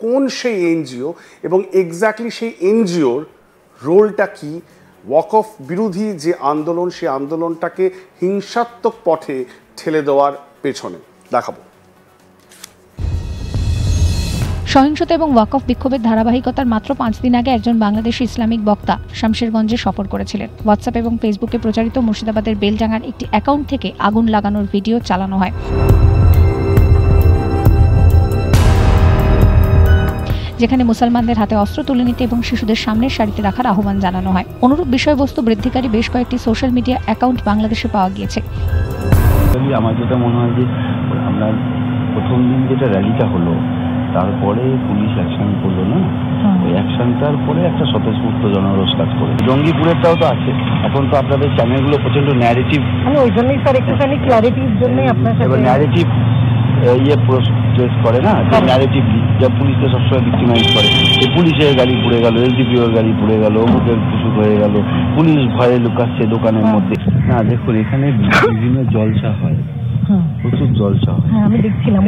কোন সেই এনজিও এবং এক্স্যাক্টলি সেই এনজিওর রোলটা কি ওয়াকফ বিরোধী যে আন্দোলন সেই আন্দোলনটাকে হিংসাত্মক পথে ঠেলে দেওয়ার পেছনে দেখাবো। সহিংসতা এবং ওয়াকফ বিক্ষোভের ধারাবাহিকতার মাত্র 5 দিন আগে একজন বাংলাদেশি ইসলামিক বক্তা শামশেরগঞ্জে সফর করেছিলেন। হোয়াটসঅ্যাপ এবং ফেসবুকে প্রচারিত মুর্শিদাবাদের বেলডাঙ্গার একটি অ্যাকাউন্ট থেকে আগুন লাগানোর ভিডিও চালানো হয়, যেখানে মুসলমানদের হাতে অস্ত্র তুলে নিতে এবং শিশুদের সামনের সারিতে রাখার আহ্বান জানানো হয়। অনুরূপ বিষয়বস্তু বৃদ্ধিকারী বেশ কয়েকটি সোশ্যাল মিডিয়া অ্যাকাউন্ট বাংলাদেশে পাওয়া গিয়েছে। আমার যেটা মনে হয় যে আমরা প্রথম দিন যেটা র্যালিটা হলো তারপরে পুলিশ অ্যাকশন করলো না, ওই অ্যাকশনটার পরে একটা স্বতঃস্ফূর্ত জনরোষ কাজ করে। জঙ্গিপুরেরটাও তো আছে। এখন তো আপনাদের চ্যানেলগুলো প্রচন্ড ন্যারেটিভ, ওই জন্যই স্যার একটুখানি ক্ল্যারিটির জন্যই আপনার সাথে ন্যারেটিভ প্রেস করে না, যে ন্যারেটিভলি যা পুলিশকে সবসময় ভিক্টিমাইজ করে। এই পুলিশের গাড়ি পুড়ে গেল, এসডিপিওর গাড়ি পুড়ে গেল, অমুকের কুসুক হয়ে গেল, পুলিশ ভয়ে লুকাচ্ছে দোকানের মধ্যে। না দেখুন, এখানে বিভিন্ন জলসা হয়, প্রচুর জলসা হয়। আমি দেখছিলাম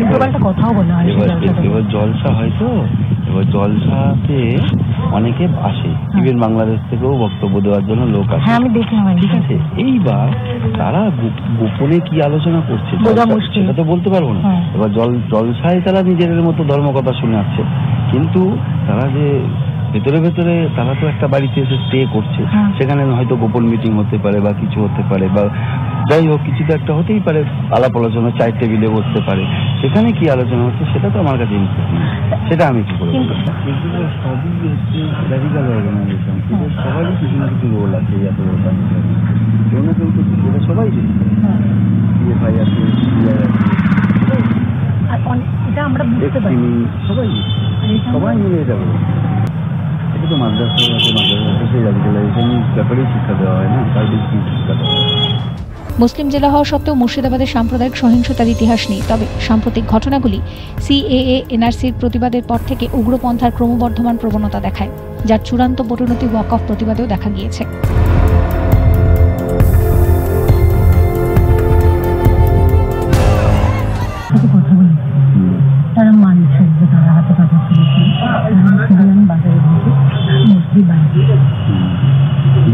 কথাও বলা হয়। এবার জলসা হয় তো, এবার জলসাতে অনেকে আসে, ইভেন বাংলাদেশ থেকেও বক্তব্য দেওয়ার জন্য লোক আসে। আমি দেখলাম, ঠিক আছে। এইবার তারা গোপনে কি আলোচনা করছে সেটা তো বলতে পারবো না। এবার জলসায় তারা নিজেদের মতো ধর্মকথা শোনাচ্ছে, কিন্তু তারা যে ভেতরে ভেতরে তারা তো একটা বাড়িতে এসে স্টে করছে, সেখানে হয়তো গোপন মিটিং হতে পারে বা কিছু হতে পারে, বা যাই হোক কিছু তো একটা হতেই পারে, আলাপ আলোচনা চায়ের টেবিলে বসতে পারে। সেখানে কি আলোচনা হচ্ছে সেটা তো আমার কাছে সেটা আমি কি করে বলবো। এগুলো সবই হচ্ছে র্যাডিক্যাল অর্গানাইজেশন, সবারই কিছু না কিছু রোল আছে। এত কেউ না কেউ তো এটা সবাই সিএফআই আছে, সিআই আছে, এটা আমরা বুঝতে পারি সবাই মিলে এটা করে। এটা তো মাদ্রাসা আছে, মাদ্রাসা সেই র্যাডিক্যালাইজেশন ব্যাপারেই শিক্ষা দেওয়া হয় না, তার বেশি শিক্ষা দেওয়া হয়। মুসলিম জেলা হওয়া সত্ত্বেও মুর্শিদাবাদের সাম্প্রদায়িক সহিংসতার ইতিহাস নেই। তবে সাম্প্রতিক ঘটনাগুলি সিএএ এনআরসির প্রতিবাদের পর থেকে উগ্রপন্থার ক্রমবর্ধমান প্রবণতা দেখায়, যার চূড়ান্ত পরিণতি ওয়াকফ প্রতিবাদেও দেখা গিয়েছে। তারা মানছে যে তারা হাতে পাথর তুলেছে,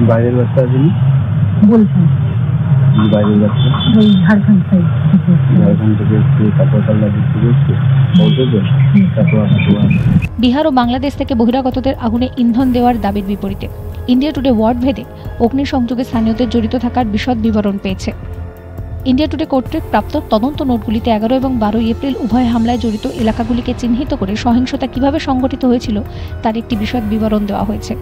বাইরের বাচ্চা আসেনি বলছেন, বাইরের বাচ্চা ওই ঝাড়খণ্ড থেকে কাপড় বিহার ও বাংলাদেশ থেকে বহিরাগতদের আগুনে ইন্ধন দেওয়ার দাবির বিপরীতে ইন্ডিয়া টুডে ওয়ার্ড ভেদে অগ্নিসংযোগে স্থানীয়দের জড়িত থাকার বিশদ বিবরণ পেয়েছে। ইন্ডিয়া টুডে কর্তৃক প্রাপ্ত তদন্ত নোটগুলিতে 11 এবং 12 এপ্রিল উভয় হামলায় জড়িত এলাকাগুলিকে চিহ্নিত করে সহিংসতা কিভাবে সংঘটিত হয়েছিল তার একটি বিশদ বিবরণ দেওয়া হয়েছে।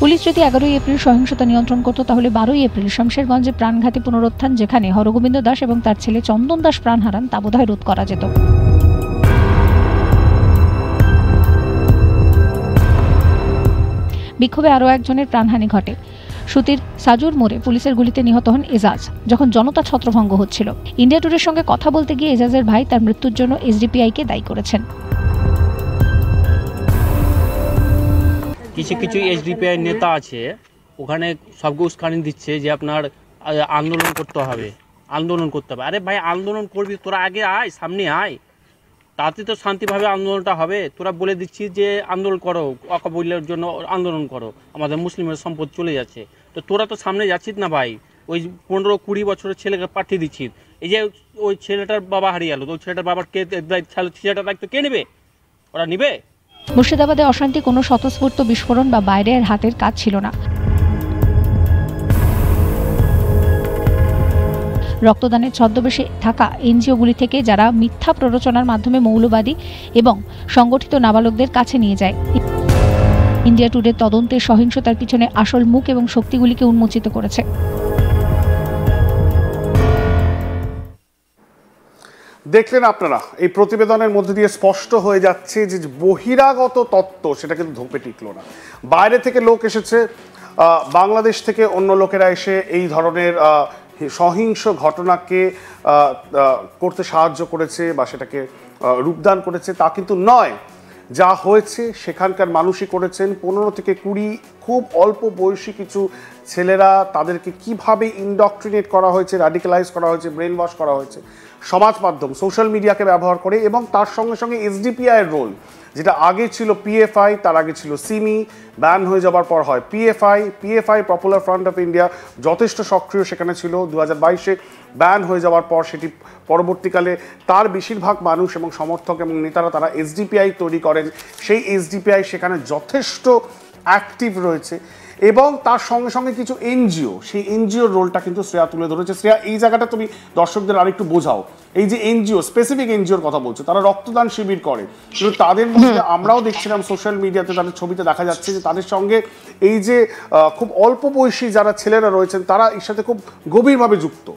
পুলিশ যদি 11 এপ্রিল সহিংসতা নিয়ন্ত্রণ করত, তাহলে 12 এপ্রিল শামশেরগঞ্জে প্রাণঘাতী পুনরুত্থান, যেখানে হরগোবিন্দ দাস এবং তার ছেলে চন্দন দাস প্রাণ হারান, তা বোধহয় রোধ করা যেত। বিক্ষোভে আরও একজনের প্রাণহানি ঘটে। সুতির সাজুর মোড়ে পুলিশের গুলিতে নিহত হন এজাজ, যখন জনতা ছত্রভঙ্গ হচ্ছিল। ইন্ডিয়া টুডের সঙ্গে কথা বলতে গিয়ে এজাজের ভাই তার মৃত্যুর জন্য এসডিপিআইকে দায়ী করেছেন। কিছু কিছু এসডিপিআই নেতা আছে, ওখানে সবকে উস্কানি দিচ্ছে যে আপনার আন্দোলন করতে হবে। আরে ভাই, আন্দোলন করবি তোরা, আগে আয়, সামনে আয়, তাতে তো শান্তিভাবে আন্দোলনটা হবে। তোরা বলে দিচ্ছিস যে আন্দোলন করো, অকাবুলের জন্য আন্দোলন করো, আমাদের মুসলিমের সম্পদ চলে যাচ্ছে, তো তোরা তো সামনে যাচ্ছিস না ভাই। ওই 15-20 বছরের ছেলেকে পাঠিয়ে দিচ্ছিস। এই যে ওই ছেলেটার বাবা হারিয়ে গেল, ওই ছেলেটার বাবার ছেলেটার দায়িত্ব কে নেবে? ওরা নিবে? মুর্শিদাবাদে অশান্তি কোনো স্বতঃস্ফূর্ত বিস্ফোরণ বা বাইরের হাতের কাজ ছিল না। রক্তদানের ছদ্মবেশে থাকা এনজিওগুলি থেকে যারা মিথ্যা প্ররোচনার মাধ্যমে মৌলবাদী এবং সংগঠিত নাবালকদের কাছে নিয়ে যায়। ইন্ডিয়া টুডে তদন্তে সহিংসতার পিছনে আসল মুখ এবং শক্তিগুলিকে উন্মোচিত করেছে। দেখলেন আপনারা, এই প্রতিবেদনের মধ্যে দিয়ে স্পষ্ট হয়ে যাচ্ছে যে বহিরাগত তত্ত্ব সেটা কিন্তু ধোপে টিকলো না। বাইরে থেকে লোক এসেছে, বাংলাদেশ থেকে অন্য লোকেরা এসে এই ধরনের সহিংস ঘটনাকে করতে সাহায্য করেছে বা সেটাকে রূপদান করেছে তা কিন্তু নয়। যা হয়েছে সেখানকার মানুষই করেছেন। 15 থেকে 20 খুব অল্প বয়সী কিছু ছেলেরা, তাদেরকে কিভাবে ইনডক্ট্রিনেট করা হয়েছে, র্যাডিক্যালাইজ করা হয়েছে, ব্রেন ওয়াশ করা হয়েছে সমাজ মাধ্যম, সোশ্যাল মিডিয়াকে ব্যবহার করে। এবং তার সঙ্গে সঙ্গে এসডিপিআইয়ের রোল, যেটা আগে ছিল পিএফআই, তার আগে ছিল সিমি, ব্যান হয়ে যাবার পর হয় PFI popular front of India যথেষ্ট সক্রিয় সেখানে ছিল। 2022-এ ব্যান হয়ে যাওয়ার পর সেটি পরবর্তীকালে তার বেশিরভাগ মানুষ এবং সমর্থক এবং নেতারা তারা এসডিপিআই তৈরি করেন। সেই এসডিপিআই সেখানে যথেষ্ট অ্যাক্টিভ রয়েছে এবং তার সঙ্গে সঙ্গে কিছু এনজিও, সেই এনজিওর রোলটা কিন্তু শ্রেয়া তুলে ধরেছে। শ্রেয়া, এই জায়গাটা তুমি দর্শকদের আরেকটু বোঝাও। এই যে এনজিও, স্পেসিফিক এনজিওর কথা বলছো, তারা রক্তদান শিবির করে, কিন্তু তাদের মধ্যে আমরাও দেখছিলাম সোশ্যাল মিডিয়াতে, তাদের ছবিতে দেখা যাচ্ছে যে তাদের সঙ্গে এই যে খুব অল্প বয়সী যারা ছেলেরা রয়েছেন তারা এর সাথে খুব গভীরভাবে যুক্ত।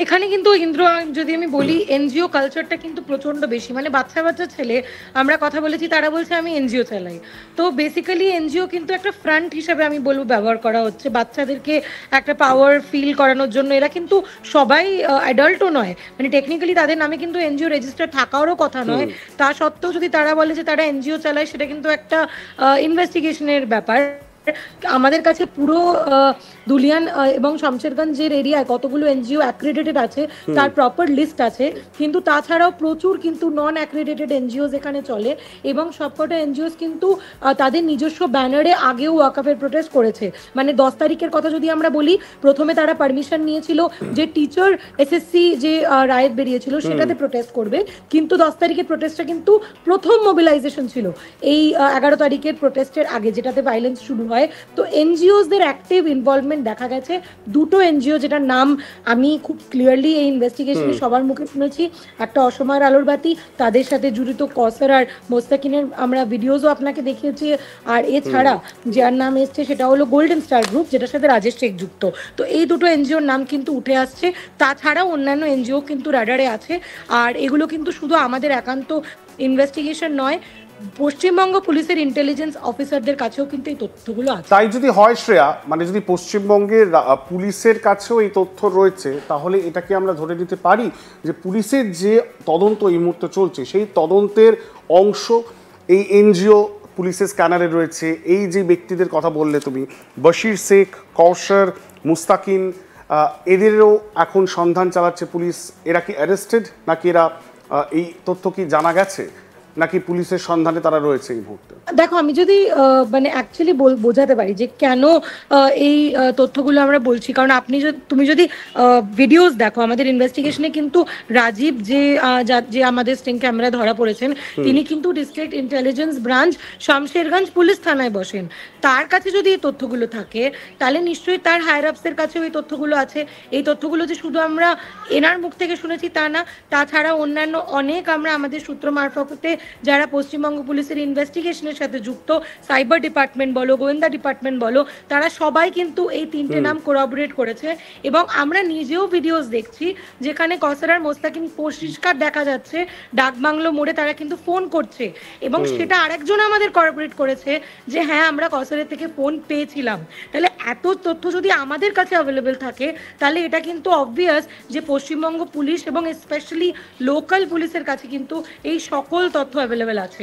এখানে কিন্তু ইন্দ্র, যদি আমি বলি, এনজিও কালচারটা কিন্তু প্রচন্ড বেশি। মানে বাচ্চা বাচ্চা ছেলে, আমরা কথা বলেছি, তারা বলছে আমি এনজিও চালাই। তো বেসিক্যালি এনজিও কিন্তু একটা ফ্রন্ট হিসাবে আমি বলবো ব্যবহার করা হচ্ছে বাচ্চাদেরকে একটা পাওয়ার ফিল করানোর জন্য। এরা কিন্তু সবাই অ্যাডাল্টও নয়, মানে টেকনিক্যালি তাদের নামে কিন্তু এনজিও রেজিস্টার থাকারও কথা নয়। তা সত্ত্বেও যদি তারা বলে যে তারা এনজিও চালায়, সেটা কিন্তু একটা ইনভেস্টিগেশনের ব্যাপার। আমাদের কাছে পুরো দুলিয়ান এবং শামশেরগঞ্জের এরিয়ায় কতগুলো এনজিও অ্যাক্রেডিটেড আছে তার প্রপার লিস্ট আছে, কিন্তু তাছাড়াও প্রচুর কিন্তু নন অ্যাক্রেডিটেড এনজিওস এখানে চলে। এবং সবকটা এনজিওস কিন্তু তাদের নিজস্ব ব্যানারে আগেও ওয়াকফের প্রোটেস্ট করেছে। মানে 10 তারিখের কথা যদি আমরা বলি, প্রথমে তারা পারমিশন নিয়েছিল যে টিচার এসএসসি যে রায় বেরিয়েছিল সেটাতে প্রোটেস্ট করবে, কিন্তু 10 তারিখের প্রোটেস্টটা কিন্তু প্রথম মোবিলাইজেশন ছিল এই 11 তারিখের প্রোটেস্টের আগে, যেটাতে ভায়োলেন্স শুরু হয়। তো এনজিওসদের অ্যাক্টিভ ইনভলভমেন্ট দেখা গেছে। দুটো এনজিও, যেটার নাম আমি খুব ক্লিয়ারলি এই ইনভেস্টিগেশনে সবার মুখে শুনেছি, একটা অসময়ের আলোর বাতি, তাদের সাথে জড়িত কসার আর মোস্তাকিনের আমরা ভিডিওসও আপনাকে দেখিয়েছি। আর এছাড়া যার নাম এসছে সেটা হলো গোল্ডেন স্টার গ্রুপ, যেটার সাথে রাজেশ শেখ যুক্ত। তো এই দুটো এনজিওর নাম কিন্তু উঠে আসছে। তাছাড়াও অন্যান্য এনজিও কিন্তু রাডারে আছে। আর এগুলো কিন্তু শুধু আমাদের একান্ত ইনভেস্টিগেশন নয়, পশ্চিমবঙ্গ পুলিশের ইন্টেলিজেন্স অফিসারদের কাছেও কিন্তু এই তথ্যগুলো আছে। তাই যদি হয় শ্রেয়া, মানে যদি পশ্চিমবঙ্গের পুলিশের কাছেও এই তথ্য রয়েছে, তাহলে এটাকে আমরা ধরে নিতে পারি যে পুলিশের যে তদন্ত এই মুহূর্তে চলছে সেই তদন্তের অংশ এই এনজিও পুলিশের স্ক্যানারে রয়েছে। এই যে ব্যক্তিদের কথা বললে তুমি, বশির শেখ, কৌশর, মুস্তাকিন, এদেরও এখন সন্ধান চালাচ্ছে পুলিশ। এরা কি অ্যারেস্টেড, নাকি এরা এই তথ্য কি জানা গেছে, নাকি পুলিশের সন্ধানে তারা রয়েছে এই মুহূর্তে? দেখো, আমি যদি মানে অ্যাকচুয়ালি বোঝাতে পারি যে কেন এই তথ্যগুলো আমরা বলছি, কারণ তুমি যদি ভিডিওস দেখো, আমাদের ইনভেস্টিগেশনে কিন্তু রাজীব যে আমাদের স্টিং ক্যামেরা ধরা পড়েছেন, তিনি কিন্তু district intelligence branch Shamsherganj police থানায় বসেন। তার কাছে যদি এই তথ্যগুলো থাকে, তাহলে নিশ্চয়ই তার হায়ার আপসের কাছেও এই তথ্যগুলো আছে। এই তথ্যগুলো যে শুধু আমরা এনার মুখ থেকে শুনেছি তা না, তাছাড়া অন্যান্য অনেক আমরা আমাদের সূত্র মারফতে যারা পশ্চিমবঙ্গ পুলিশের ইনভেস্টিগেশনের সাথে যুক্ত, সাইবার ডিপার্টমেন্ট বলো, গোয়েন্দা ডিপার্টমেন্ট বলো, তারা সবাই কিন্তু এই 3টে নাম কোরাবরেট করেছে। এবং আমরা নিজেও ভিডিওস দেখছি যেখানে কসার আর মোস্তাকিন পরিষ্কার দেখা যাচ্ছে ডাকবাংলো মোড়ে তারা কিন্তু ফোন করছে, এবং সেটা আরেকজন আমাদের কোরাবরেট করেছে যে হ্যাঁ, আমরা কসারের থেকে ফোন পেয়েছিলাম। তাহলে এত তথ্য যদি আমাদের কাছে অ্যাভেলেবেল থাকে, তাহলে এটা কিন্তু অবভিয়াস যে পশ্চিমবঙ্গ পুলিশ এবং স্পেশালি লোকাল পুলিশের কাছে কিন্তু এই সকল তথ্য অ্যাভেলেবেল আছে।